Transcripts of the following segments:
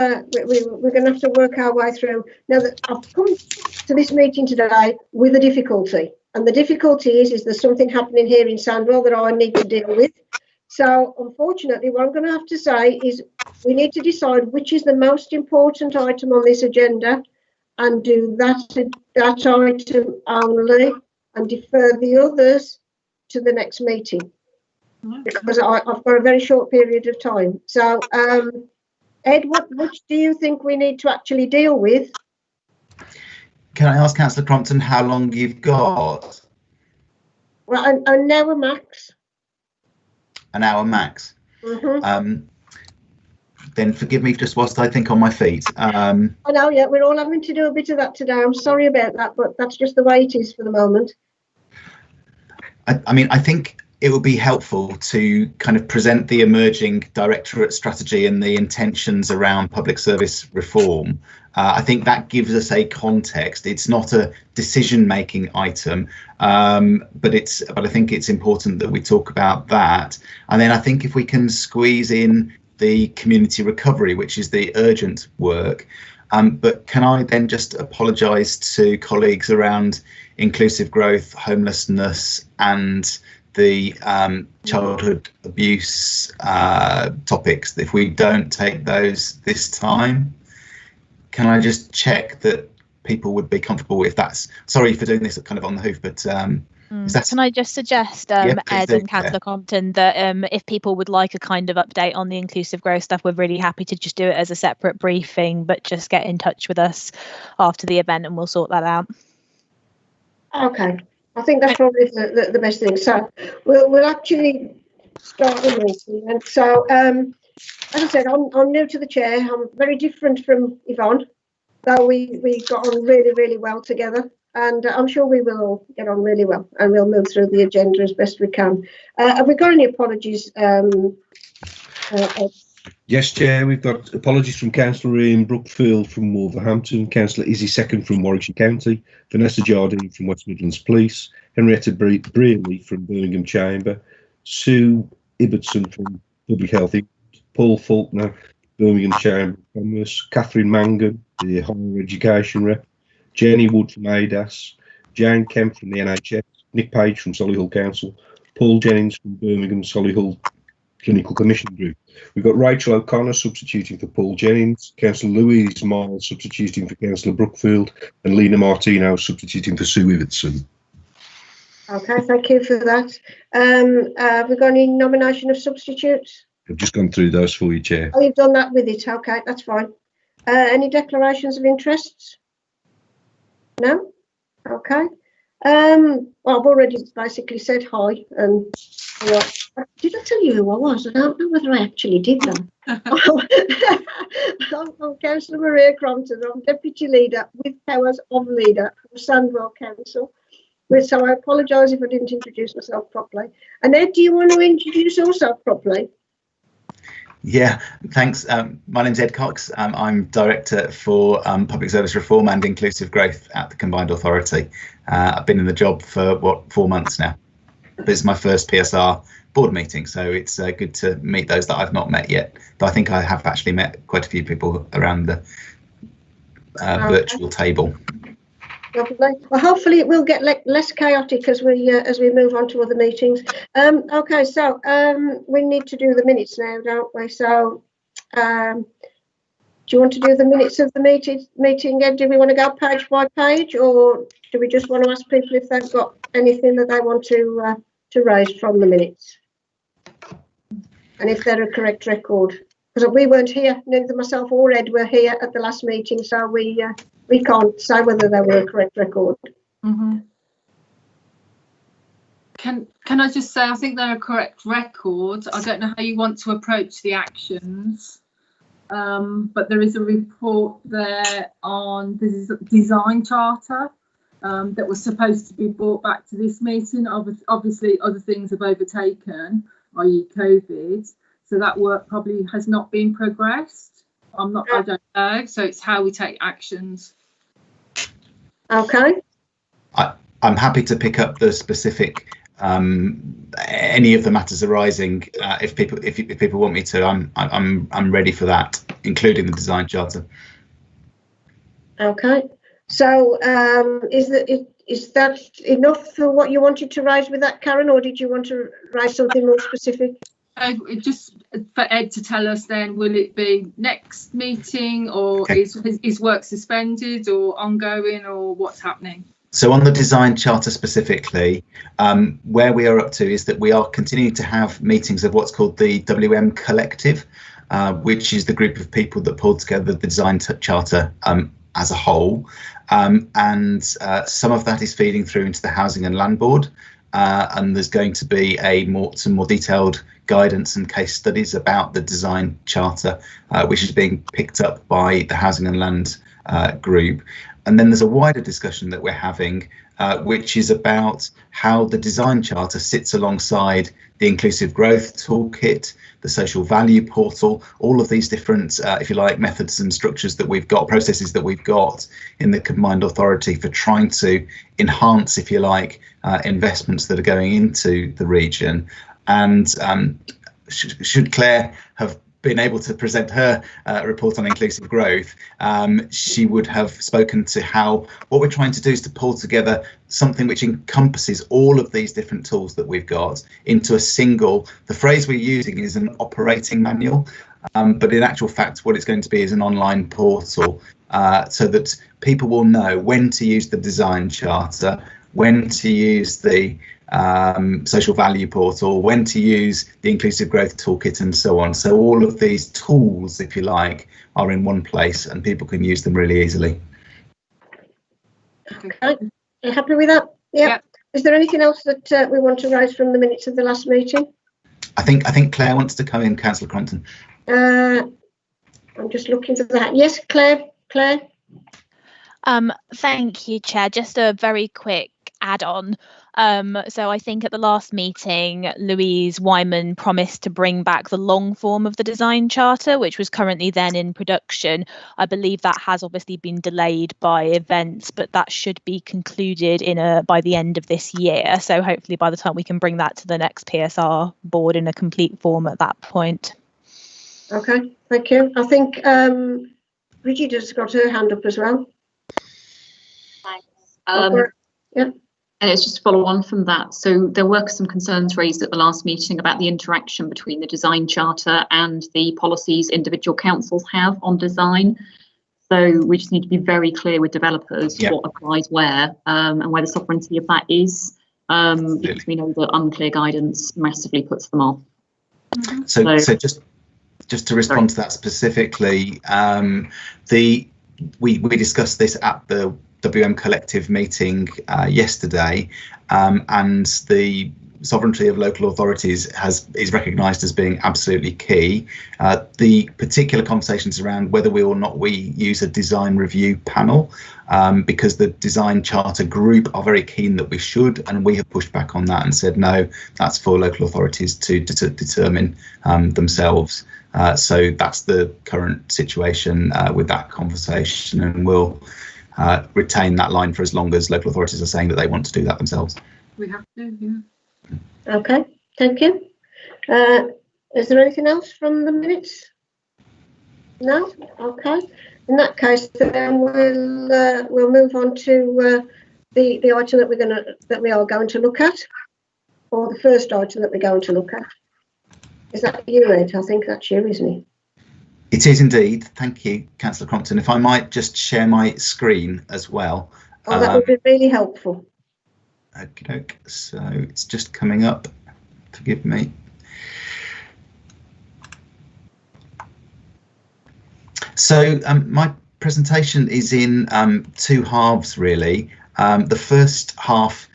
we're going to have to work our way through. Now, that I've come to this meeting today with a difficulty, and the difficulty is there's something happening here in Sandwell that I need to deal with. So, unfortunately, what I'm going to have to say is we need to decide which is the most important item on this agenda and do that item only and defer the others to the next meeting. Because I've got a very short period of time. So, Ed, which do you think we need to actually deal with? Can I ask Councillor Crompton how long you've got? Well, an hour max. An hour max. Then forgive me just whilst I think on my feet. I know, yeah, we're all having to do a bit of that today. I'm sorry about that, but that's just the way it is for the moment. I mean, I think it would be helpful to kind of present the emerging directorate strategy and the intentions around public service reform. I think that gives us a context. It's not a decision-making item, but I think it's important that we talk about that. And then I think if we can squeeze in the community recovery, which is the urgent work. But can I then just apologise to colleagues around inclusive growth, homelessness, and the childhood abuse topics? If we don't take those this time, can I just check that people would be comfortable with that? Sorry for doing this kind of on the hoof, but can I just suggest, Ed and Councillor Compton, that if people would like a kind of update on the inclusive growth stuff, we're really happy to just do it as a separate briefing, but just get in touch with us after the event and we'll sort that out. Okay, I think that's probably the best thing. So we'll actually start the meeting. And so, as I said, I'm new to the chair. I'm very different from Yvonne, though we got on really, really well together. And I'm sure we will all get on really well, and we'll move through the agenda as best we can. Have we got any apologies? Yes, Chair, we've got apologies from Councillor Ian Brookfield from Wolverhampton, Councillor Izzy Second from Warwickshire County, Vanessa Jardine from West Midlands Police, Henrietta Brearley from Birmingham Chamber, Sue Ibbotson from Public Health, Paul Faulkner, Birmingham Chamber of Commerce, Catherine Mangan, the Higher Education Rep, Jenny Wood from ADAS, Jane Kemp from the NHS, Nick Page from Solihull Council, Paul Jennings from Birmingham Solihull Clinical Commission Group. We've got Rachel O'Connor substituting for Paul Jennings, Councillor Louise Miles substituting for Councillor Brookfield, and Lena Martino substituting for Sue Ibbotson. Okay, thank you for that. Have we got any nomination of substitutes? I've just gone through those for you, Chair. Oh, you've done that with it. Okay, that's fine. Any declarations of interests? No? Okay. Well, I've already basically said hi. And did I tell you who I was? I don't know whether I actually did that. I'm Councillor Maria Crompton. I'm Deputy Leader with powers of Leader for Sandwell Council. So I apologise if I didn't introduce myself properly. And Ed, do you want to introduce yourself properly? Yeah, thanks. My name's Ed Cox. I'm Director for Public Service Reform and Inclusive Growth at the Combined Authority. I've been in the job for 4 months now. But it's my first PSR board meeting, so it's good to meet those that I've not met yet. Though I think I have actually met quite a few people around the virtual table. Lovely. Well, hopefully it will get less chaotic as we move on to other meetings. Okay, so we need to do the minutes now, don't we? So do you want to do the minutes of the meeting, Ed? Do we want to go page by page, or do we just want to ask people if they've got anything that they want to raise from the minutes? And if they're a correct record? Because we weren't here, neither myself or Ed were here at the last meeting, so we can't say whether they were a correct record. Mm-hmm. Can I just say I think they're a correct record. I don't know how you want to approach the actions, but there is a report there on the design charter that was supposed to be brought back to this meeting. Obviously, other things have overtaken, i.e. COVID. So that work probably has not been progressed. I don't know. So it's how we take actions. Okay. I'm happy to pick up the specific any of the matters arising. If people want me to, I'm ready for that, including the design charter. Okay. So is that enough for what you wanted to raise with that, Karen, or did you want to raise something more specific? Just for Ed to tell us then, will it be next meeting, or Okay. is work suspended or ongoing, or what's happening? So on the design charter specifically, where we are up to is that we are continuing to have meetings of what's called the WM Collective, which is the group of people that pulled together the design charter as a whole. And some of that is feeding through into the Housing and Land Board. And there's going to be some more detailed guidance and case studies about the design charter, which is being picked up by the Housing and Land group. And then there's a wider discussion that we're having, which is about how the design charter sits alongside the inclusive growth toolkit, the social value portal, all of these different, if you like, methods and structures that we've got, processes that we've got in the combined authority for trying to enhance, if you like, investments that are going into the region. And should Claire have been able to present her report on inclusive growth, she would have spoken to how what we're trying to do is to pull together something which encompasses all of these different tools that we've got into a single, the phrase we're using is an operating manual, but in actual fact what it's going to be is an online portal, so that people will know when to use the design charter, when to use the social value portal, when to use the inclusive growth toolkit, and so on. So all of these tools, if you like, are in one place and people can use them really easily. Okay. Are you happy with that? Yeah. Is there anything else that we want to raise from the minutes of the last meeting? I think Claire wants to come in, Councillor Crompton. I'm just looking for that. Yes, Claire. Thank you, Chair. Just a very quick add-on. So I think at the last meeting, Louise Wyman promised to bring back the long form of the design charter, which was currently then in production. I believe that has obviously been delayed by events, but that should be concluded by the end of this year. So hopefully by the time we can bring that to the next PSR board in a complete form at that point. Okay, thank you. I think Brigida's got her hand up as well. Thanks. Yeah. And it's just to follow on from that. So there were some concerns raised at the last meeting about the interaction between the design charter and the policies individual councils have on design. So we just need to be very clear with developers what applies where, and where the sovereignty of that is, because we know that unclear guidance massively puts them off. So just to respond to that specifically, we discussed this at the WM Collective meeting yesterday, and the sovereignty of local authorities is recognised as being absolutely key. The particular conversations around whether we or not we use a design review panel, because the design charter group are very keen that we should, and we have pushed back on that and said no, that's for local authorities to determine themselves. So that's the current situation with that conversation, and we'll retain that line for as long as local authorities are saying that they want to do that themselves. We have to, yeah. Okay, thank you. Is there anything else from the minutes? No? Okay. In that case, then we'll move on to the item that we are going to look at, or the first item that we're going to look at. Is that you, Ed? I think that's you, isn't it? It is indeed. Thank you, Councillor Crompton. If I might just share my screen as well. Oh, that would be really helpful. Okay, so it's just coming up. Forgive me. So my presentation is in two halves, really. The first half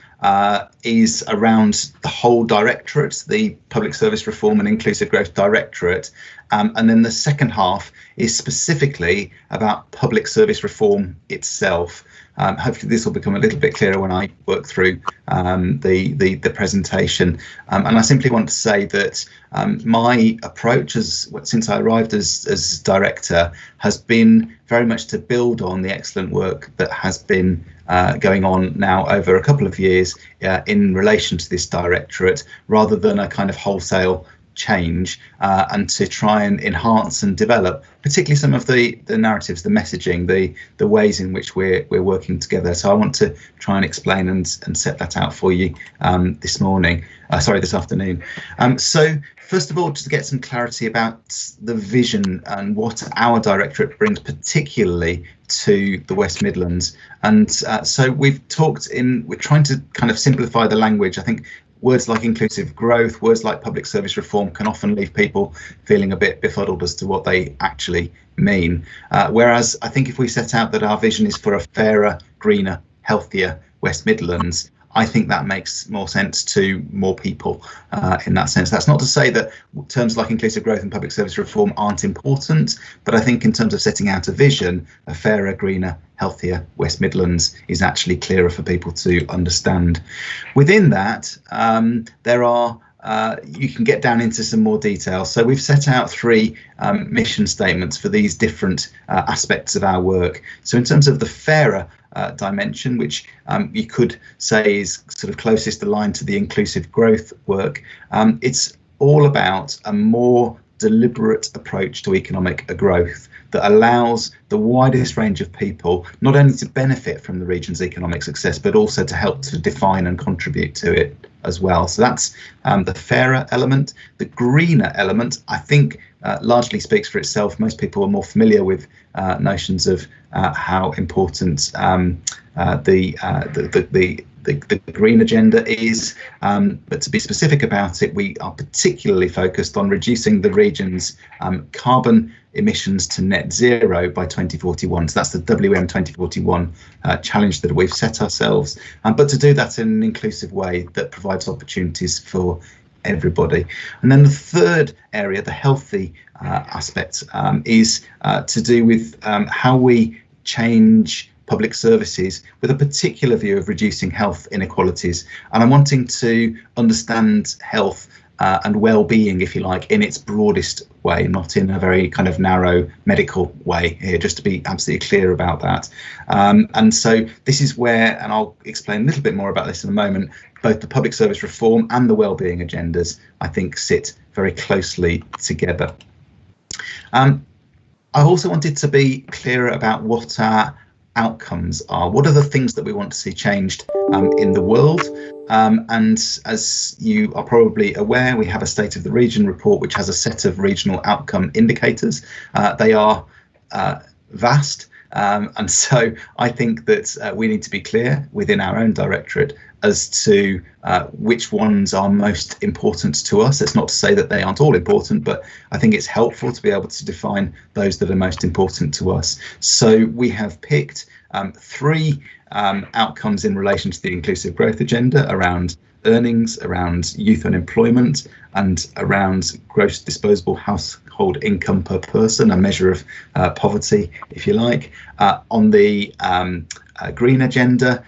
is around the whole directorate, the Public Service Reform and Inclusive Growth Directorate. And then the second half is specifically about public service reform itself. Hopefully this will become a little bit clearer when I work through the presentation. And I simply want to say that my approach since I arrived as director has been very much to build on the excellent work that has been going on now over a couple of years in in relation to this directorate, rather than a kind of wholesale change, and to try and enhance and develop particularly some of the narratives, the messaging, the ways in which we're working together. So I want to try and explain and set that out for you this afternoon. So first of all, just to get some clarity about the vision and what our directorate brings particularly to the West Midlands. And so we're trying to kind of simplify the language. I think words like inclusive growth, words like public service reform can often leave people feeling a bit befuddled as to what they actually mean. Whereas I think if we set out that our vision is for a fairer, greener, healthier West Midlands, I think that makes more sense to more people in that sense. That's not to say that terms like inclusive growth and public service reform aren't important, but I think in terms of setting out a vision, a fairer, greener, healthier West Midlands is actually clearer for people to understand. Within that, you can get down into some more detail. So we've set out 3 mission statements for these different aspects of our work. So in terms of the fairer dimension, which you could say is sort of closest aligned to the inclusive growth work, it's all about a more deliberate approach to economic growth that allows the widest range of people not only to benefit from the region's economic success, but also to help to define and contribute to it as well. So that's the fairer element. The greener element, I think, largely speaks for itself. Most people are more familiar with notions of how important the green agenda is, but to be specific about it, we are particularly focused on reducing the region's carbon emissions to net zero by 2041. So that's the WM 2041 challenge that we've set ourselves, but to do that in an inclusive way that provides opportunities for everybody. And then the third area, the healthy aspect, is to do with how we change public services with a particular view of reducing health inequalities. And I'm wanting to understand health and well-being, if you like, in its broadest way, not in a very kind of narrow medical way here, just to be absolutely clear about that. And so this is where, and I'll explain a little bit more about this in a moment, both the public service reform and the well-being agendas, I think, sit very closely together. I also wanted to be clearer about what our outcomes are. What are the things that we want to see changed in the world? And as you are probably aware, we have a State of the Region report which has a set of regional outcome indicators. They are vast, and so I think that we need to be clear within our own directorate as to which ones are most important to us. It's not to say that they aren't all important, but I think it's helpful to be able to define those that are most important to us. So we have picked 3 outcomes in relation to the inclusive growth agenda around earnings, around youth unemployment, and around gross disposable household income per person, a measure of poverty, if you like. On the green agenda,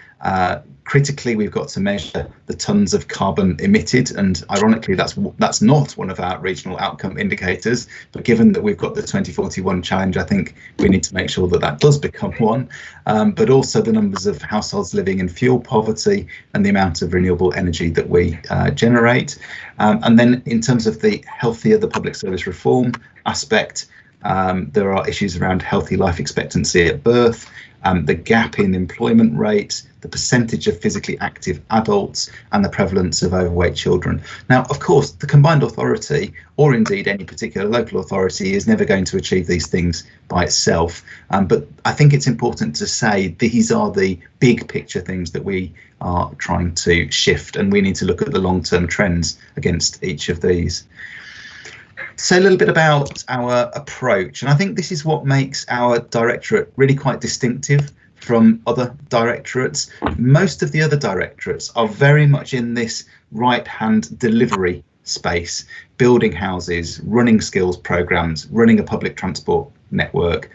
critically, we've got to measure the tons of carbon emitted, and ironically, that's not one of our regional outcome indicators. But given that we've got the 2041 challenge, I think we need to make sure that that does become one. But also the numbers of households living in fuel poverty and the amount of renewable energy that we generate. And then in terms of the healthier, the public service reform aspect, there are issues around healthy life expectancy at birth, the gap in employment rate, the percentage of physically active adults, and the prevalence of overweight children. Now, of course, the combined authority, or indeed any particular local authority, is never going to achieve these things by itself. But I think it's important to say these are the big picture things that we are trying to shift, and we need to look at the long-term trends against each of these. Say a little bit about our approach, and I think this is what makes our directorate really quite distinctive from other directorates. Most of the other directorates are very much in this right-hand delivery space, building houses, running skills programs, running a public transport network,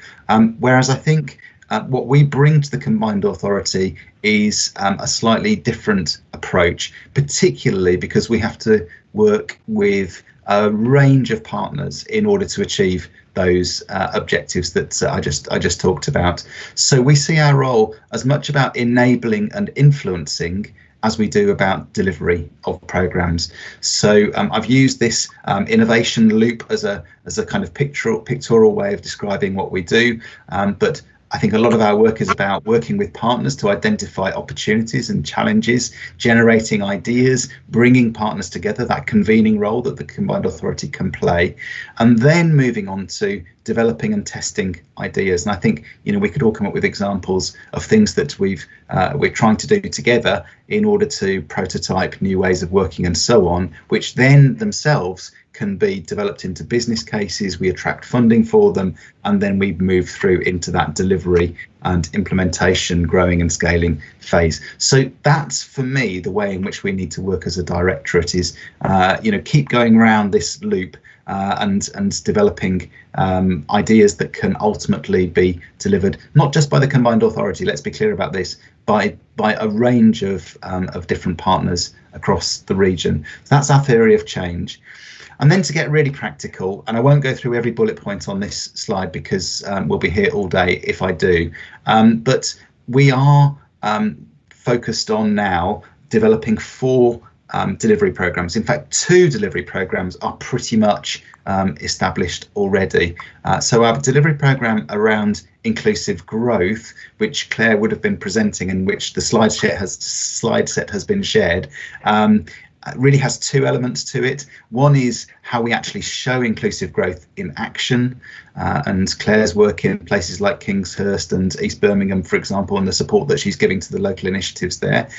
whereas I think what we bring to the combined authority is a slightly different approach, particularly because we have to work with a range of partners in order to achieve those objectives that I just talked about. So we see our role as much about enabling and influencing as we do about delivery of programs. So I've used this innovation loop as a kind of pictorial way of describing what we do, but I think a lot of our work is about working with partners to identify opportunities and challenges, generating ideas, bringing partners together, that convening role that the combined authority can play, and then moving on to developing and testing ideas. And I think, we could all come up with examples of things that we're trying to do together in order to prototype new ways of working and so on, which then themselves can be developed into business cases. We attract funding for them, and then we move through into that delivery and implementation, growing and scaling phase. So that's, for me, the way in which we need to work as a directorate is, keep going around this loop and developing ideas that can ultimately be delivered, not just by the combined authority, let's be clear about this, by a range of different partners across the region. So that's our theory of change. And then to get really practical, and I won't go through every bullet point on this slide because we'll be here all day if I do, but we are focused on now developing 4 delivery programs. In fact, 2 delivery programs are pretty much established already. So our delivery program around inclusive growth, which Claire would have been presenting and which the slide set has been shared, really has 2 elements to it. One is how we actually show inclusive growth in action, and Claire's work in places like Kingshurst and East Birmingham, for example, and the support that she's giving to the local initiatives there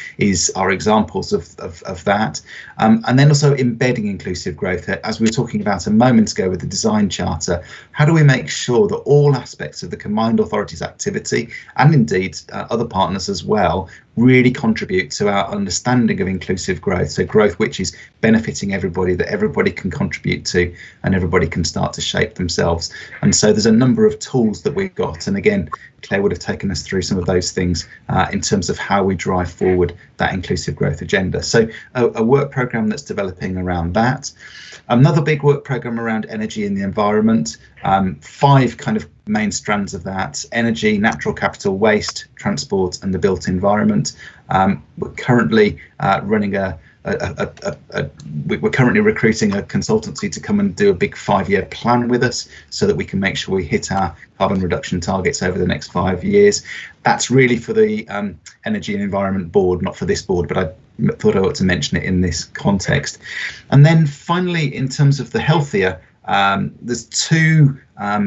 are examples of that. And then also embedding inclusive growth, as we were talking about a moment ago with the design charter. How do we make sure that all aspects of the combined authority's activity, and indeed other partners as well, really contribute to our understanding of inclusive growth, so growth which is benefiting everybody, that everybody can contribute to and everybody can start to shape themselves. And so there's a number of tools that we've got, and again, Claire would have taken us through some of those things in terms of how we drive forward that inclusive growth agenda. So a work programme that's developing around that. Another big work programme around energy and the environment, 5 kind of main strands of that: energy, natural capital, waste, transport and the built environment. We're currently running we're currently recruiting a consultancy to come and do a big 5-year plan with us so that we can make sure we hit our carbon reduction targets over the next 5 years. That's really for the Energy and Environment Board, not for this board, but I thought I ought to mention it in this context. And then finally, in terms of the healthier, there's 2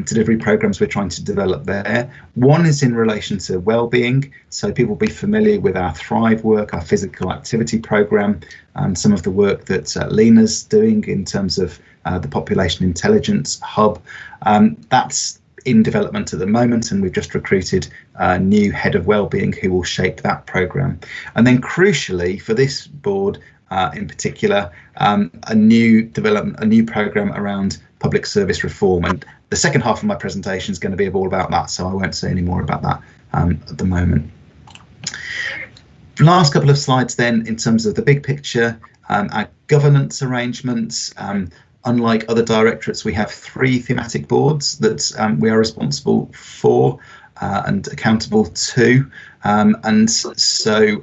delivery programs we're trying to develop there. One is in relation to well-being, so people will be familiar with our Thrive work, our physical activity program, and some of the work that Lena's doing in terms of the Population Intelligence Hub. That's in development at the moment, and we've just recruited a new head of wellbeing who will shape that program. And then crucially for this board in particular, a new program around public service reform, and the second half of my presentation is going to be all about that, so I won't say any more about that at the moment. Last couple of slides then, in terms of the big picture, our governance arrangements. Unlike other directorates, we have 3 thematic boards that we are responsible for and accountable to, and so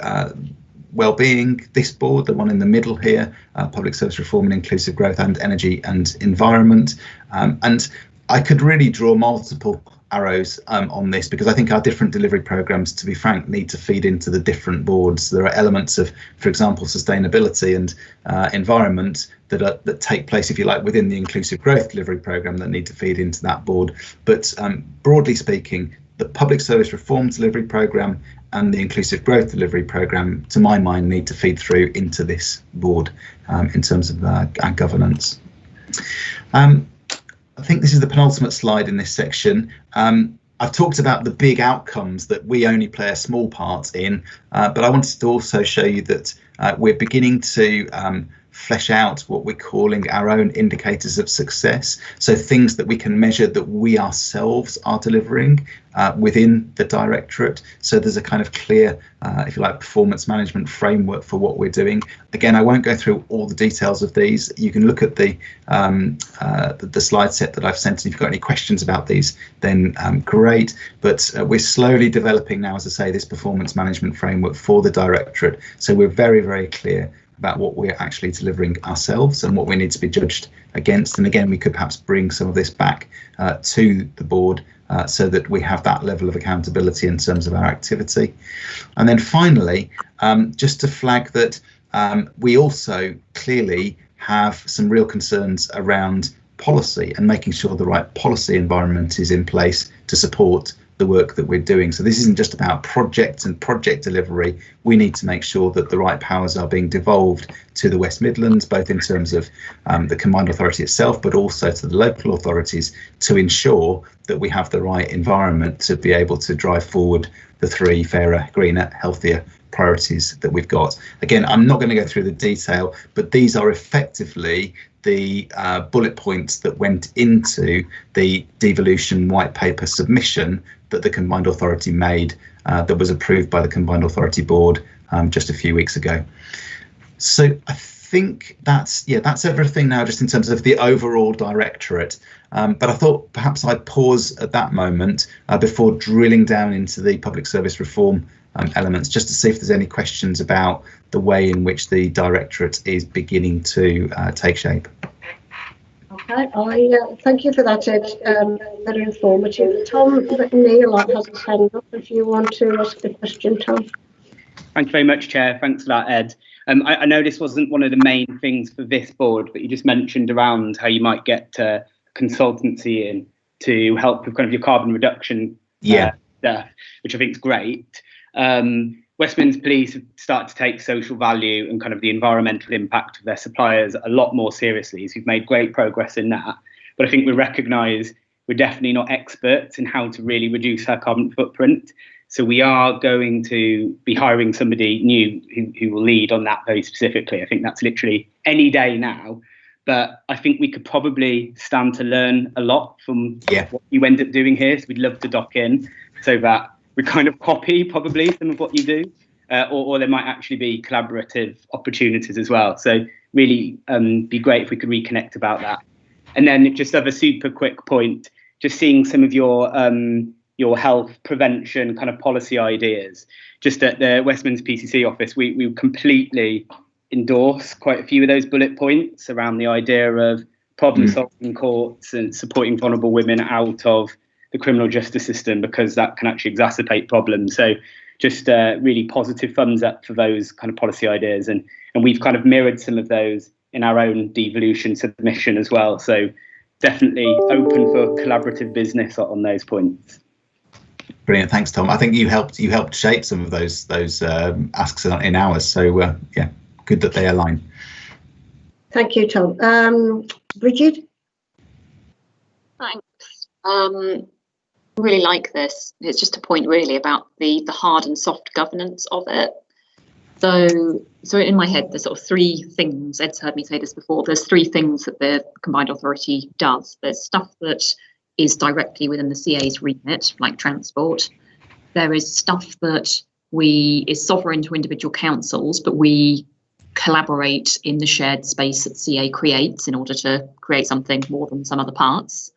wellbeing, this board, the one in the middle here, public service reform and inclusive growth, and energy and environment. And I could really draw multiple arrows on this, because I think our different delivery programs, to be frank, need to feed into the different boards. There are elements of, for example, sustainability and environment that take place, if you like, within the inclusive growth delivery program that need to feed into that board. But broadly speaking, the public service reform delivery program and the inclusive growth delivery program, to my mind, need to feed through into this board in terms of our governance. I think this is the penultimate slide in this section. I've talked about the big outcomes that we only play a small part in, but I wanted to also show you that we're beginning to flesh out what we're calling our own indicators of success. So things that we can measure that we ourselves are delivering within the directorate. So there's a kind of clear, if you like, performance management framework for what we're doing. Again, I won't go through all the details of these. You can look at the slide set that I've sent. And if you've got any questions about these, then great. But we're slowly developing now, as I say, this performance management framework for the directorate. So we're very, very clear about what we're actually delivering ourselves and what we need to be judged against. And again, we could perhaps bring some of this back to the board so that we have that level of accountability in terms of our activity. And then finally, just to flag that we also clearly have some real concerns around policy and making sure the right policy environment is in place to support the work that we're doing. So this isn't just about projects and project delivery. We need to make sure that the right powers are being devolved to the West Midlands, both in terms of the combined authority itself, but also to the local authorities, to ensure that we have the right environment to be able to drive forward the 3 fairer, greener, healthier priorities that we've got. Again, I'm not going to go through the detail, but these are effectively the bullet points that went into the devolution white paper submission that the Combined Authority made, that was approved by the Combined Authority Board just a few weeks ago. So I think that's everything now, just in terms of the overall directorate. But I thought perhaps I'd pause at that moment before drilling down into the public service reform elements, just to see if there's any questions about the way in which the directorate is beginning to take shape. Okay, thank you for that, Ed. Very informative. Tom Neil has his hand up if you want to ask a question, Tom. Thank you very much, Chair. Thanks for that, Ed. I know this wasn't one of the main things for this board, but you just mentioned around how you might get consultancy in to help with kind of your carbon reduction stuff, which I think is great. West Midlands Police have started to take social value and kind of the environmental impact of their suppliers a lot more seriously. So we've made great progress in that. But I think we recognise we're definitely not experts in how to really reduce our carbon footprint. So we are going to be hiring somebody new who will lead on that very specifically. I think that's literally any day now. But I think we could probably stand to learn a lot from what you end up doing here. So we'd love to dock in so that we kind of copy probably some of what you do, or there might actually be collaborative opportunities as well. So really be great if we could reconnect about that. And then just have a super quick point, just seeing some of your health prevention kind of policy ideas. Just at the West Midlands PCC office, we completely endorse quite a few of those bullet points around the idea of problem solving courts and supporting vulnerable women out of the criminal justice system, because that can actually exacerbate problems. So just really positive thumbs up for those kind of policy ideas. And we've kind of mirrored some of those in our own devolution submission as well. So definitely open for collaborative business on those points. Brilliant, thanks, Tom. I think you helped shape some of those asks in ours. So yeah, good that they align. Thank you, Tom. Bridget? Thanks. Really like this. It's just a point really about the hard and soft governance of it. So in my head, there's sort of 3 things. Ed's heard me say this before. There's 3 things that the Combined Authority does. There's stuff that is directly within the CA's remit, like transport. There is stuff that is sovereign to individual councils, but we collaborate in the shared space that CA creates in order to create something more than some other parts.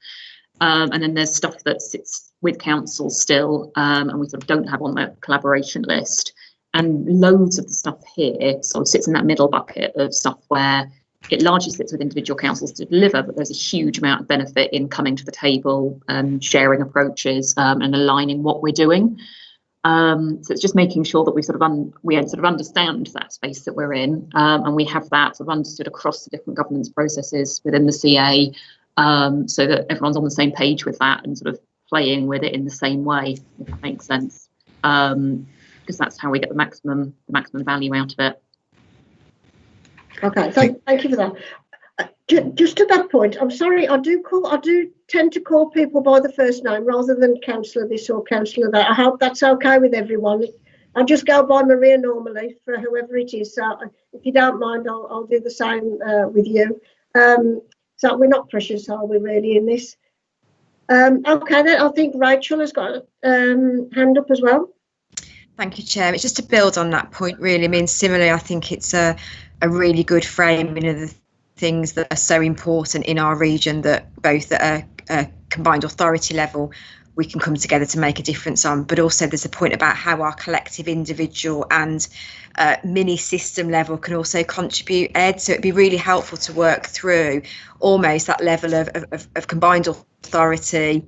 And then there's stuff that sits with councils still, and we sort of don't have on the collaboration list. And loads of the stuff here sort of sits in that middle bucket of stuff where it largely sits with individual councils to deliver, but there's a huge amount of benefit in coming to the table and sharing approaches and aligning what we're doing. So it's just making sure that we sort of understand that space that we're in, and we have that sort of understood across the different governance processes within the CA, so that everyone's on the same page with that and sort of playing with it in the same way, if that makes sense. Because that's how we get the maximum value out of it. Okay, thank you for that. Just to that point, I'm sorry, I do tend to call people by the first name rather than councillor this or councillor that. I hope that's okay with everyone. I just go by Maria normally for whoever it is. So if you don't mind, I'll do the same with you. So we're not precious, are we, really, in this? Okay, then I think Rachel has got a hand up as well. Thank you, Chair. It's just to build on that point, really. I mean, similarly, I think it's a really good framing of the things that are so important in our region, that both at a combined authority level we can come together to make a difference on, but also there's a point about how our collective, individual and mini system level can also contribute, Ed. So it'd be really helpful to work through almost that level of combined authority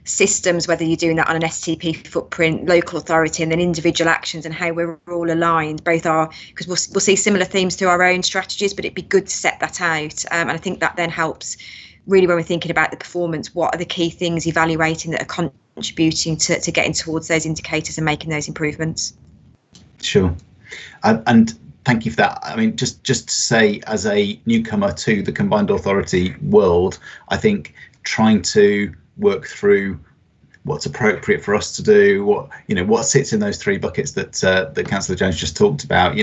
systems, whether you're doing that on an STP footprint, local authority, and then individual actions, and how we're all aligned, both are, because we'll see similar themes through our own strategies, but it'd be good to set that out. And I think that then helps really when we're thinking about the performance, what are the key things evaluating that are contributing to getting towards those indicators and making those improvements. Sure. And thank you for that. I mean, just to say, as a newcomer to the combined authority world, I think trying to work through what's appropriate for us to do, what sits in those three buckets that Councillor Jones just talked about,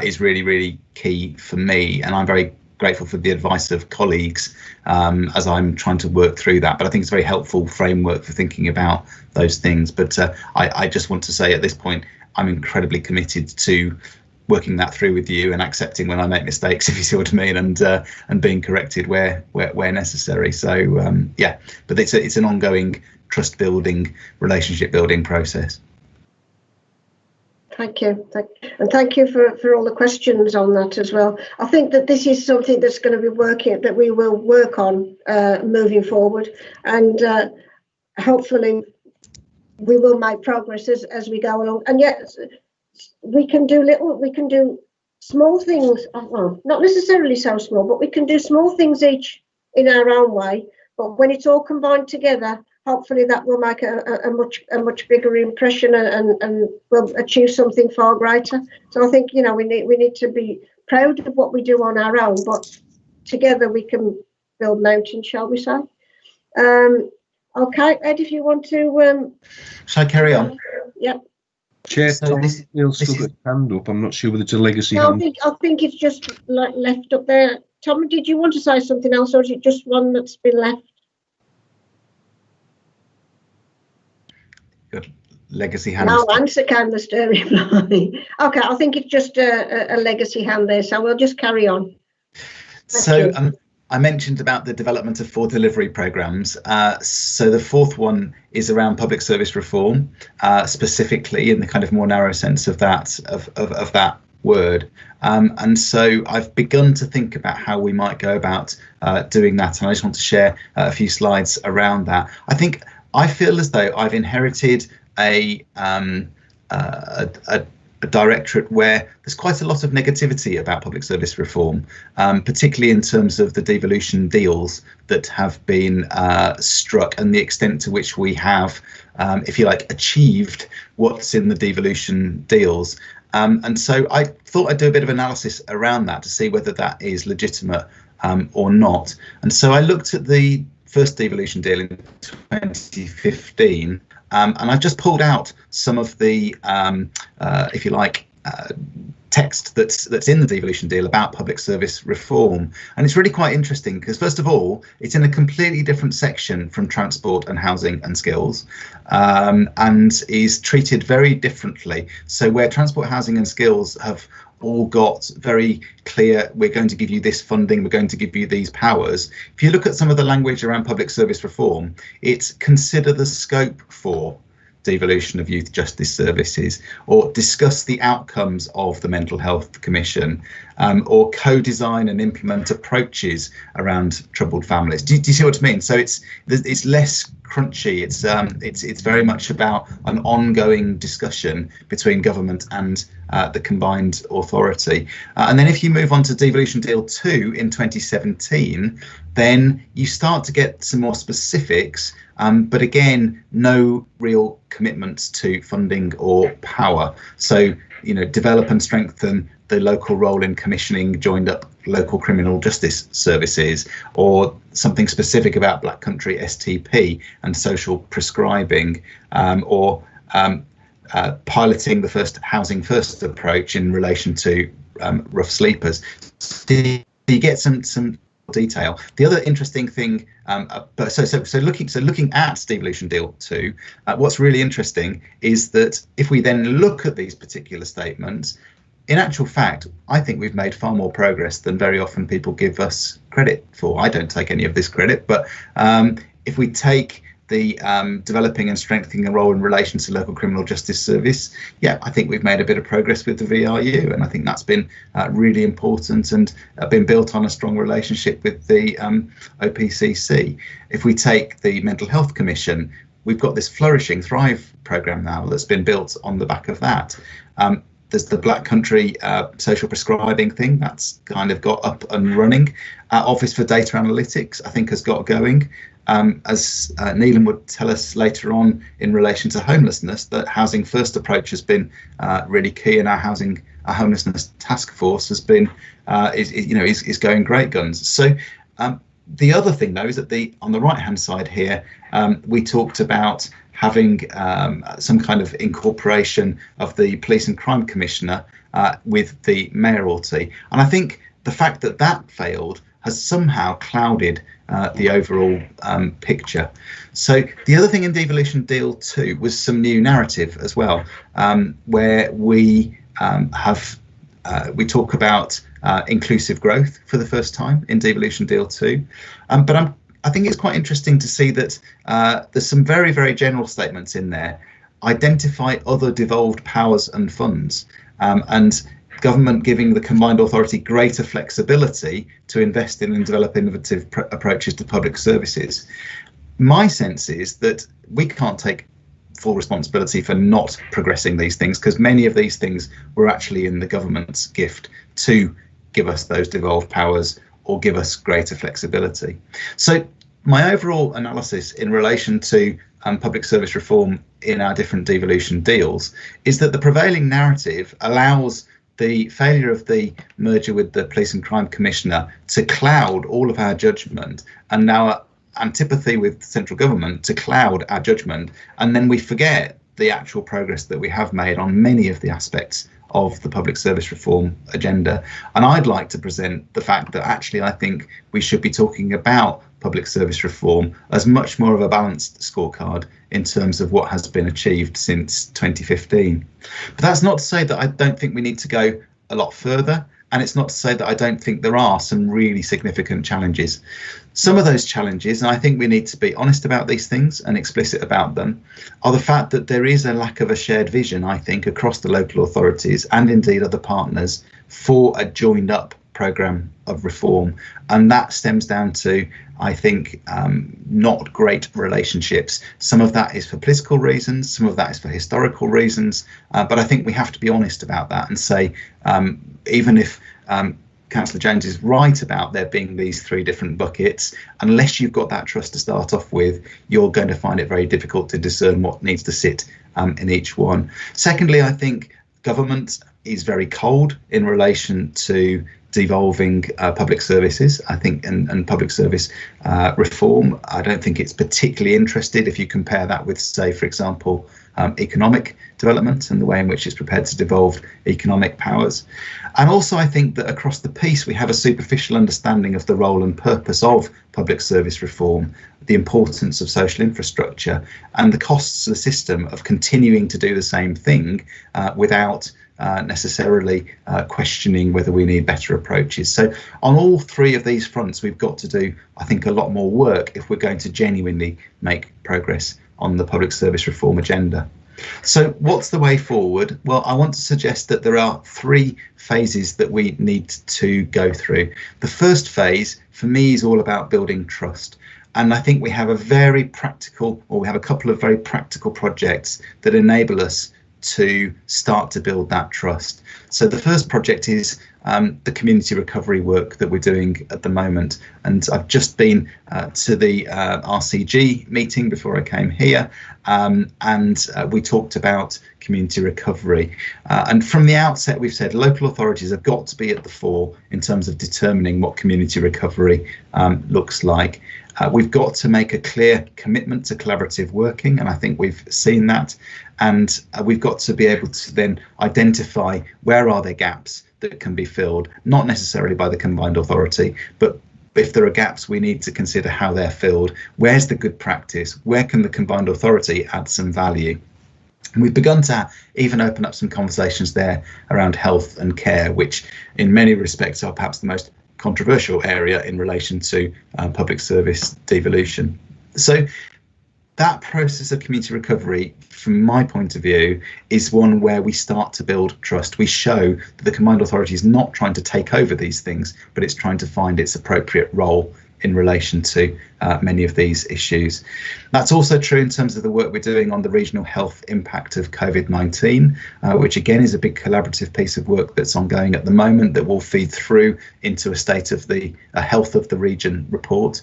is really, really key for me. And I'm very grateful for the advice of colleagues as I'm trying to work through that. But I think it's a very helpful framework for thinking about those things. But I just want to say at this point, I'm incredibly committed to working that through with you and accepting when I make mistakes, if you see what I mean, and being corrected where necessary. So yeah, but it's an ongoing trust building, relationship building process. Thank you. And thank you for all the questions on that as well. I think that this is something that's going to be that we will work on moving forward, and hopefully we will make progress as we go along. And yet we can do small things, well, not necessarily so small, but we can do small things each in our own way. But when it's all combined together, hopefully that will make a much bigger impression, and we'll achieve something far greater. So I think we need to be proud of what we do on our own, but together we can build mountains, shall we say? Okay, Ed, if you want to. Shall I carry on? Yep. Chair, So Tom this Neil's still got his hand up. I'm not sure whether it's a legacy No, hand. I think it's just left up there. Tom, did you want to say something else, or is it just one that's been left? Good. Legacy hand. No answer, can the steering reply. Okay, I think it's just a legacy hand there, so we'll just carry on. So I mentioned about the development of 4 delivery programmes. So the 4th one is around public service reform, specifically in the kind of more narrow sense of that of that word. And so I've begun to think about how we might go about doing that, and I just want to share a few slides around that. I feel as though I've inherited a directorate where there's quite a lot of negativity about public service reform, particularly in terms of the devolution deals that have been struck and the extent to which we have, if you like, achieved what's in the devolution deals. And so I thought I'd do a bit of analysis around that to see whether that is legitimate or not. And so I looked at the first devolution deal in 2015, and I've just pulled out some of the, if you like, text that's in the devolution deal about public service reform. And it's really quite interesting because, first of all, it's in a completely different section from transport and housing and skills, and is treated very differently. So where transport, housing and skills have all got very clear, we're going to give you this funding, we're going to give you these powers. If you look at some of the language around public service reform, it's consider the scope for devolution of youth justice services, or discuss the outcomes of the Mental Health Commission, or co-design and implement approaches around troubled families. Do you see what I mean? So it's less crunchy. It's very much about an ongoing discussion between government and the combined authority. And then if you move on to devolution deal 2 in 2017, then you start to get some more specifics, but again, no real commitments to funding or power. So, develop and strengthen the local role in commissioning joined up local criminal justice services, or something specific about Black Country STP and social prescribing, or piloting the first housing first approach in relation to rough sleepers. So you get some detail. The other interesting thing, so looking at Devolution Deal 2, what's really interesting is that if we then look at these particular statements, in actual fact, I think we've made far more progress than very often people give us credit for. I don't take any of this credit, but if we take the developing and strengthening a role in relation to local criminal justice service, yeah, I think we've made a bit of progress with the VRU, and I think that's been really important and been built on a strong relationship with the OPCC. If we take the Mental Health Commission, we've got this Flourishing Thrive programme now that's been built on the back of that. There's the Black Country social prescribing thing that's kind of got up and running. Office for Data Analytics, I think, has got going. As Neelam would tell us later on in relation to homelessness, that housing first approach has been really key, and our homelessness task force has been is going great guns. So the other thing though is that on the right hand side here, we talked about having some kind of incorporation of the Police and Crime Commissioner with the mayoralty, and I think the fact that that failed has somehow clouded the overall picture. So the other thing in Devolution Deal 2 was some new narrative as well, where we we talk about inclusive growth for the first time in Devolution Deal 2, but I think it's quite interesting to see that there's some very, very general statements in there. Identify other devolved powers and funds, and government giving the combined authority greater flexibility to invest in and develop innovative approaches to public services. My sense is that we can't take full responsibility for not progressing these things, because many of these things were actually in the government's gift to give us those devolved powers or give us greater flexibility. So my overall analysis in relation to public service reform in our different devolution deals is that the prevailing narrative allows the failure of the merger with the Police and Crime Commissioner to cloud all of our judgment, and now antipathy with central government to cloud our judgment, and then we forget the actual progress that we have made on many of the aspects of the public service reform agenda. And I'd like to present the fact that actually I think we should be talking about public service reform as much more of a balanced scorecard in terms of what has been achieved since 2015. But that's not to say that I don't think we need to go a lot further, and it's not to say that I don't think there are some really significant challenges. Some of those challenges, and I think we need to be honest about these things and explicit about them, are the fact that there is a lack of a shared vision, I think, across the local authorities and indeed other partners for a joined up programme of reform. And that stems down to, I think, not great relationships. Some of that is for political reasons, some of that is for historical reasons, but I think we have to be honest about that and say, even if Councillor Jones is right about there being these three different buckets, unless you've got that trust to start off with, you're going to find it very difficult to discern what needs to sit in each one. Secondly, I think government is very cold in relation to devolving public services, I think, and public service reform. I don't think it's particularly interested if you compare that with, say, for example, economic development and the way in which it's prepared to devolve economic powers. And also, I think that across the piece, we have a superficial understanding of the role and purpose of public service reform, the importance of social infrastructure, and the costs to the system of continuing to do the same thing without necessarily questioning whether we need better approaches. So on all three of these fronts, we've got to do, I think, a lot more work if we're going to genuinely make progress on the public service reform agenda. So what's the way forward? Well, I want to suggest that there are three phases that we need to go through. The first phase for me is all about building trust. And I think we have a couple of very practical projects that enable us to start to build that trust. So the first project is the community recovery work that we're doing at the moment. And I've just been to the RCG meeting before I came here, and we talked about community recovery. And from the outset, we've said local authorities have got to be at the fore in terms of determining what community recovery looks like. We've got to make a clear commitment to collaborative working, and I think we've seen that. And we've got to be able to then identify where are there gaps that can be filled, not necessarily by the combined authority, but if there are gaps, we need to consider how they're filled. Where's the good practice? Where can the combined authority add some value? And we've begun to even open up some conversations there around health and care, which in many respects are perhaps the most controversial area in relation to public service devolution. So that process of community recovery, from my point of view, is one where we start to build trust. We show that the combined authority is not trying to take over these things, but it's trying to find its appropriate role in relation to many of these issues. That's also true in terms of the work we're doing on the regional health impact of COVID-19, which again is a big collaborative piece of work that's ongoing at the moment that will feed through into a state of the health of the region report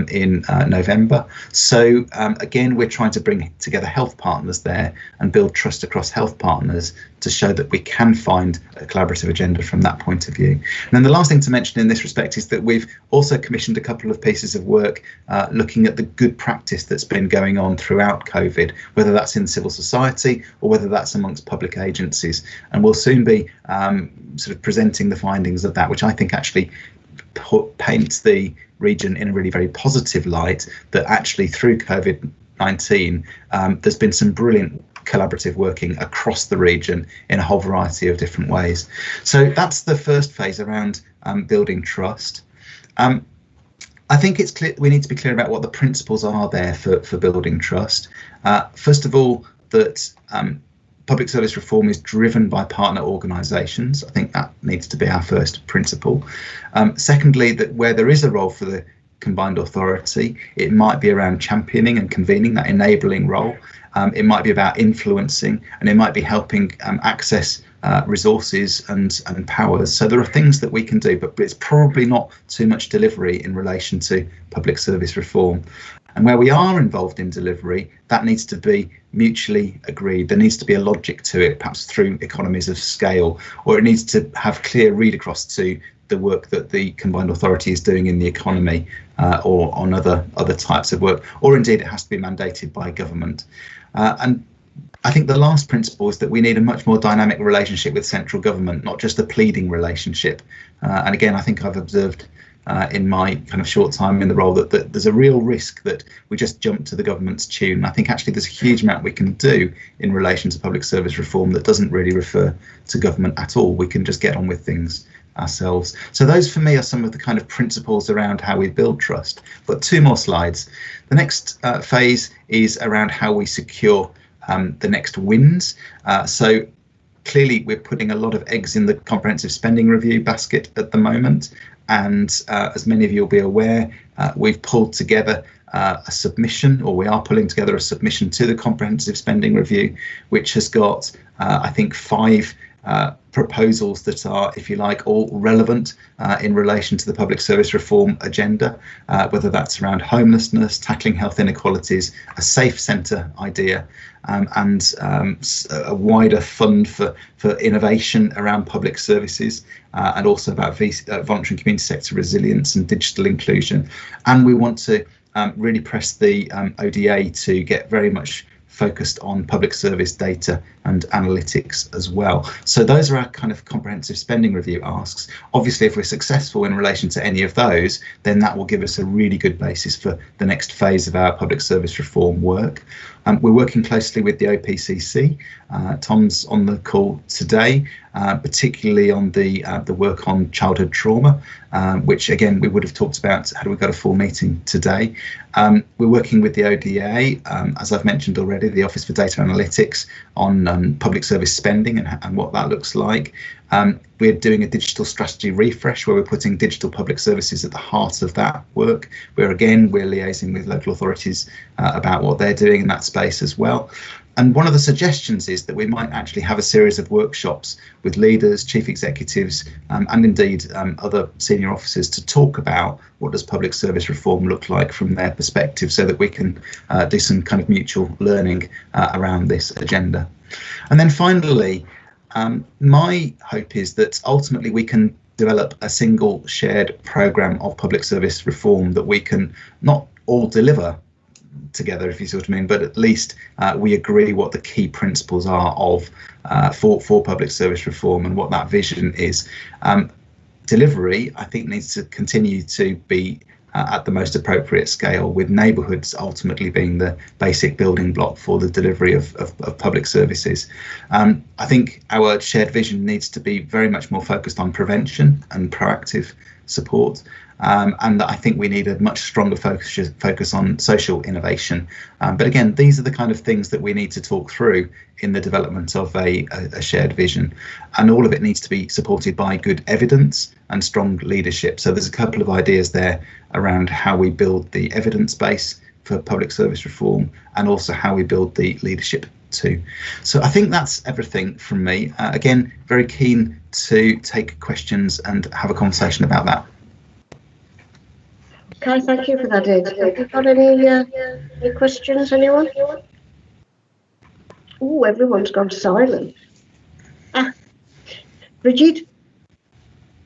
in November. So again, we're trying to bring together health partners there and build trust across health partners to show that we can find a collaborative agenda from that point of view. And then the last thing to mention in this respect is that we've also commissioned a couple of pieces of work looking at the good practice that's been going on throughout COVID, whether that's in civil society or whether that's amongst public agencies. And we'll soon be sort of presenting the findings of that, which I think actually paints the region in a really very positive light, that actually through COVID-19, there's been some brilliant collaborative working across the region in a whole variety of different ways. So that's the first phase around building trust. I think it's clear we need to be clear about what the principles are there for building trust. First of all, that public service reform is driven by partner organisations. I think that needs to be our first principle. Secondly, that where there is a role for the combined authority, it might be around championing and convening, that enabling role. It might be about influencing, and it might be helping access resources and powers. So there are things that we can do, but it's probably not too much delivery in relation to public service reform. And where we are involved in delivery, that needs to be mutually agreed. There needs to be a logic to it, perhaps through economies of scale, or it needs to have clear read across to the work that the combined authority is doing in the economy or on other types of work, or indeed it has to be mandated by government. And I think the last principle is that we need a much more dynamic relationship with central government, not just a pleading relationship. And again, I think I've observed in my kind of short time in the role that there's a real risk that we just jump to the government's tune. I think actually there's a huge amount we can do in relation to public service reform that doesn't really refer to government at all. We can just get on with things ourselves. So those for me are some of the kind of principles around how we build trust. But two more slides. The next phase is around how we secure the next wins. So clearly we're putting a lot of eggs in the comprehensive spending review basket at the moment. And as many of you will be aware, we've pulled together a submission, or we are pulling together a submission to the comprehensive spending review, which has got, I think, 5 proposals that are, if you like, all relevant in relation to the public service reform agenda, whether that's around homelessness, tackling health inequalities, a safe centre idea, and a wider fund for innovation around public services, and also about voluntary community sector resilience and digital inclusion. And we want to really press the ODA to get very much focused on public service data and analytics as well. So those are our kind of comprehensive spending review asks. Obviously, if we're successful in relation to any of those, then that will give us a really good basis for the next phase of our public service reform work. We're working closely with the OPCC. Tom's on the call today, particularly on the work on childhood trauma, which again we would have talked about had we got a full meeting today. We're working with the ODA, as I've mentioned already, the Office for Data Analytics, on public service spending and what that looks like. We're doing a digital strategy refresh where we're putting digital public services at the heart of that work, where again we're liaising with local authorities about what they're doing in that space as well. And one of the suggestions is that we might actually have a series of workshops with leaders, chief executives, and indeed other senior officers to talk about what does public service reform look like from their perspective, so that we can do some kind of mutual learning around this agenda. And then finally, my hope is that ultimately we can develop a single shared programme of public service reform that we can not all deliver together, if you see what I mean, but at least we agree what the key principles are of for public service reform and what that vision is. Delivery, I think, needs to continue to be at the most appropriate scale, with neighbourhoods ultimately being the basic building block for the delivery of public services. I think our shared vision needs to be very much more focused on prevention and proactive support. And I think we need a much stronger focus on social innovation. But again, these are the kind of things that we need to talk through in the development of a shared vision. And all of it needs to be supported by good evidence and strong leadership. So there's a couple of ideas there around how we build the evidence base for public service reform, and also how we build the leadership too. So I think that's everything from me. Again, very keen to take questions and have a conversation about that. Okay, thank you for that, Ed. Have you got any questions, anyone? Oh, everyone's gone silent. Bridget?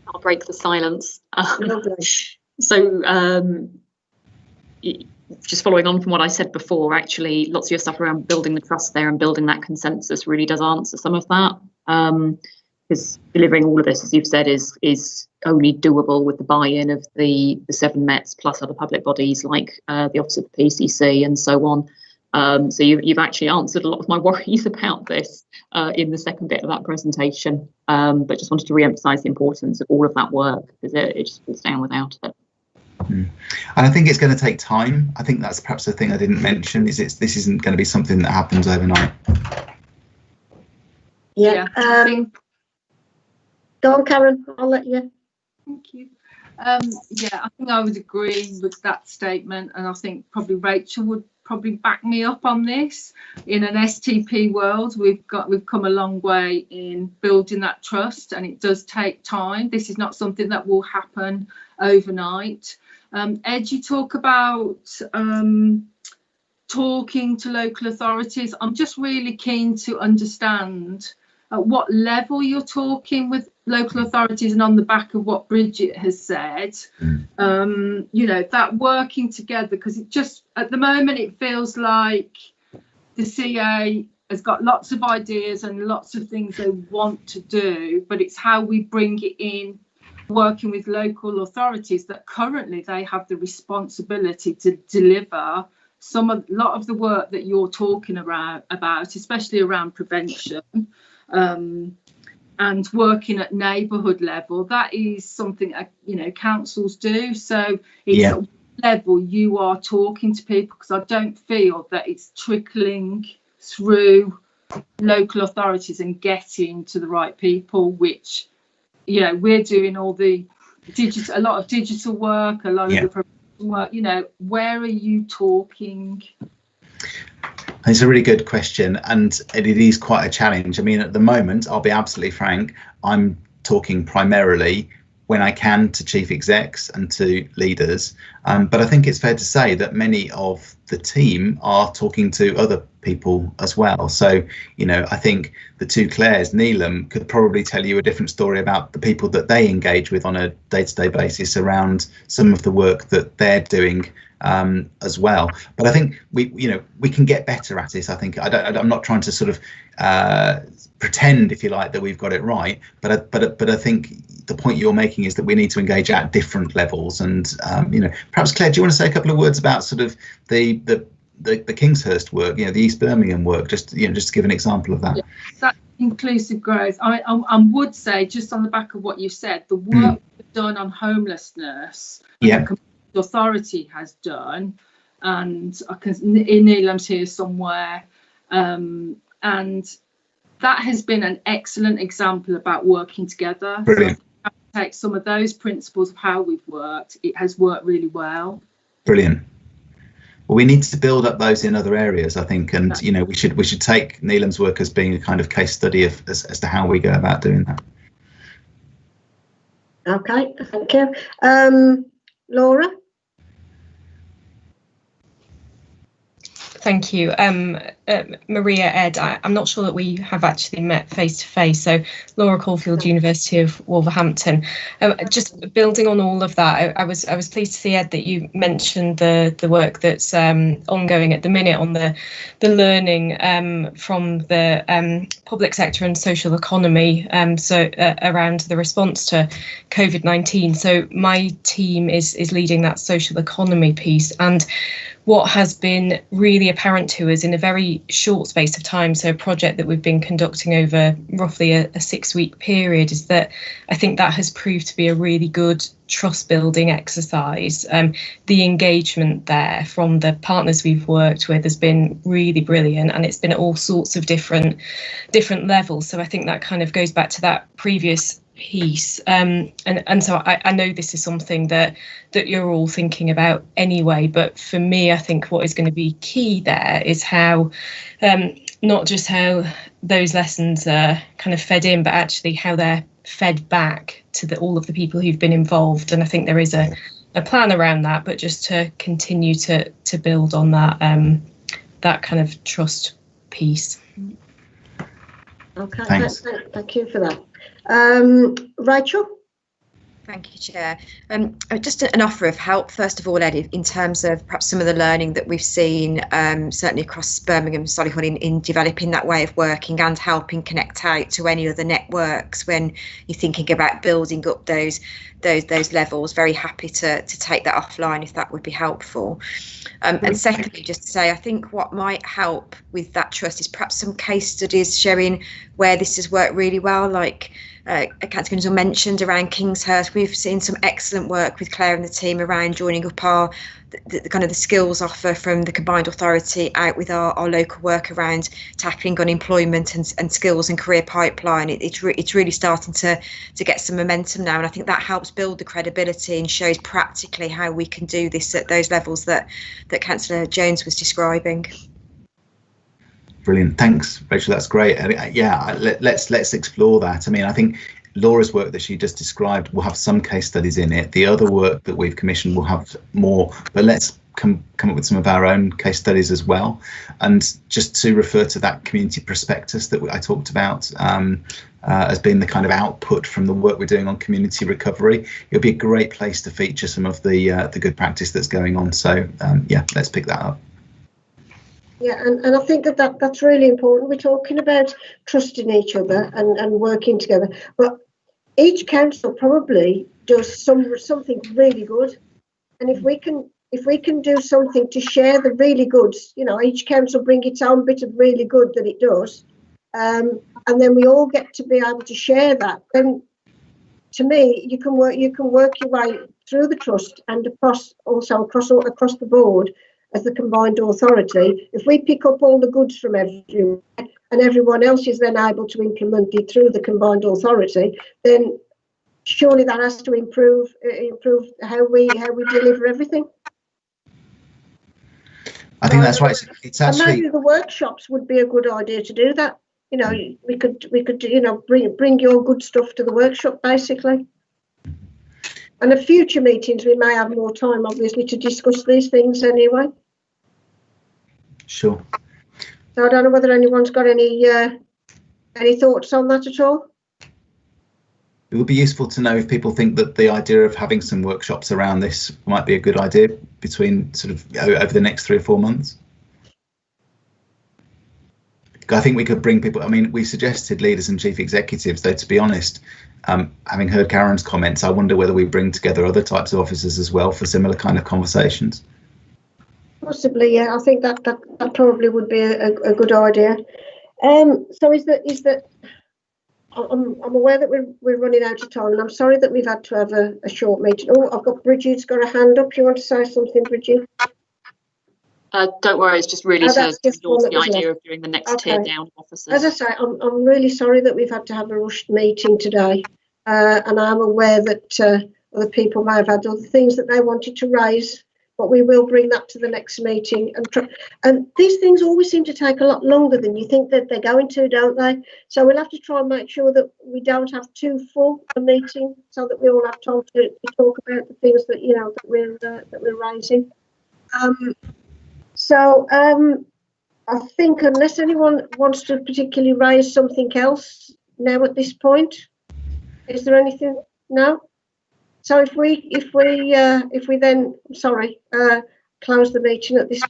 I'll break the silence. Lovely. So just following on from what I said before, actually, lots of your stuff around building the trust there and building that consensus really does answer some of that. Because delivering all of this, as you've said, is only doable with the buy-in of the 7 Mets plus other public bodies like the Office of the PCC and so on. So you've actually answered a lot of my worries about this in the second bit of that presentation. But just wanted to re-emphasise the importance of all of that work, because it just falls down without it. And I think it's going to take time. I think that's perhaps the thing I didn't mention, is this isn't going to be something that happens overnight. Yeah. Go on, Karen, I'll let you. Thank you. Yeah, I think I would agree with that statement, and I think probably Rachel would probably back me up on this. In an STP world, we've come a long way in building that trust, and it does take time. This is not something that will happen overnight. Ed, you talk about talking to local authorities. I'm just really keen to understand at what level you're talking with local authorities, and on the back of what Bridget has said, you know, that working together, because it just, at the moment, it feels like the CA has got lots of ideas and lots of things they want to do, but it's how we bring it in, working with local authorities, that currently they have the responsibility to deliver a lot of the work that you're talking about, especially around prevention. And working at neighbourhood level, that is something you know, councils do. So it's at what level you are talking to people, because I don't feel that it's trickling through local authorities and getting to the right people, which, you know, we're doing all the a lot of digital work, a lot of the prevention work. You know, where are you talking? It's a really good question, and it is quite a challenge. I mean, at the moment, I'll be absolutely frank, I'm talking primarily when I can to chief execs and to leaders, but I think it's fair to say that many of the team are talking to other people as well. So, you know, I think the two Claires, Neelam, could probably tell you a different story about the people that they engage with on a day-to-day basis around some of the work that they're doing as well. But I think we can get better at it. I think I'm not trying to sort of pretend, if you like, that we've got it right, but I think the point you're making is that we need to engage at different levels. And you know, perhaps Claire, do you want to say a couple of words about sort of the Kingshurst work, you know, the East Birmingham work, just to give an example of that? Yeah, that inclusive growth. I would say, just on the back of what you said, the work done on homelessness, the authority has done, and I can, Neelam's here somewhere, and that has been an excellent example about working together. Brilliant. So I think take some of those principles of how we've worked, it has worked really well. Brilliant. Well, we need to build up those in other areas, I think, and you know, we should take Neelam's work as being a kind of case study of as to how we go about doing that. Okay, thank you. Laura? Thank you. Maria, Ed, I'm not sure that we have actually met face to face. So Laura Caulfield, University of Wolverhampton. Just building on all of that, I was pleased to see, Ed, that you mentioned the work that's ongoing at the minute on the learning from the public sector and social economy, so around the response to COVID-19. So my team is leading that social economy piece, and what has been really apparent to us in a very short space of time, so a project that we've been conducting over roughly a 6-week period, is that I think that has proved to be a really good trust building exercise. The engagement there from the partners we've worked with has been really brilliant, and it's been at all sorts of different levels. So I think that kind of goes back to that previous piece, and so I know this is something that you're all thinking about anyway, but for me, I think what is going to be key there is how not just how those lessons are kind of fed in, but actually how they're fed back to all of the people who've been involved. And I think there is a plan around that, but just to continue to build on that that kind of trust piece. Okay, thanks. Thank you for that. Rachel? Thank you, Chair. Just an offer of help, first of all, Ed, in terms of perhaps some of the learning that we've seen, certainly across Birmingham, Solihull, in developing that way of working and helping connect out to any other networks when you're thinking about building up those levels. Very happy to take that offline if that would be helpful. And secondly, just to say, I think what might help with that trust is perhaps some case studies showing where this has worked really well, like Councillor Grimshaw mentioned around Kingshurst. We've seen some excellent work with Claire and the team around joining up our the kind of the skills offer from the combined authority out with our local work around tackling unemployment and skills and career pipeline. It's really starting to get some momentum now, and I think that helps build the credibility and shows practically how we can do this at those levels that Councillor Jones was describing. Brilliant, thanks, Rachel. That's great. And yeah, let's explore that. I mean, I think Laura's work that she just described will have some case studies in it. The other work that we've commissioned will have more, but let's come up with some of our own case studies as well. And just to refer to that community prospectus that I talked about as being the kind of output from the work we're doing on community recovery, it'll be a great place to feature some of the good practice that's going on. So yeah, let's pick that up. Yeah, and I think that's really important. We're talking about trusting each other and working together, but each council probably does something really good, and if we can do something to share the really goods, you know, each council bring its own bit of really good that it does, and then we all get to be able to share that. Then, to me, you can work your way through the trust and across the board. As the combined authority, if we pick up all the goods from everyone and everyone else is then able to implement it through the combined authority, then surely that has to improve how we deliver everything. I think that's right. It's actually, maybe the workshops would be a good idea to do that. You know, we could you know, bring your good stuff to the workshop basically. And at future meetings, we may have more time, obviously, to discuss these things anyway. Sure. So I don't know whether anyone's got any thoughts on that at all. It would be useful to know if people think that the idea of having some workshops around this might be a good idea between sort of over the next 3 or 4 months. I think we could bring people. I mean, we suggested leaders and chief executives, though, to be honest, having heard Karen's comments, I wonder whether we bring together other types of officers as well for similar kind of conversations. Possibly, yeah. I think that probably would be a good idea. So is that I'm aware that we're running out of time, and I'm sorry that we've had to have a short meeting. Oh, I've got Bridget's got a hand up. You want to say something, Bridget? Don't worry, it's just really Oh, to that's just endorse one the that was idea left. of doing the next Okay. tier down of officers. As I say, I'm really sorry that we've had to have a rushed meeting today, and I'm aware that other people may have had other things that they wanted to raise, but we will bring that to the next meeting. And these things always seem to take a lot longer than you think that they're going to, don't they? So we'll have to try and make sure that we don't have too full a meeting, so that we all have time to talk about the things that that we're raising. I think unless anyone wants to particularly raise something else now at this point, is there anything? No. So if we then close the meeting at this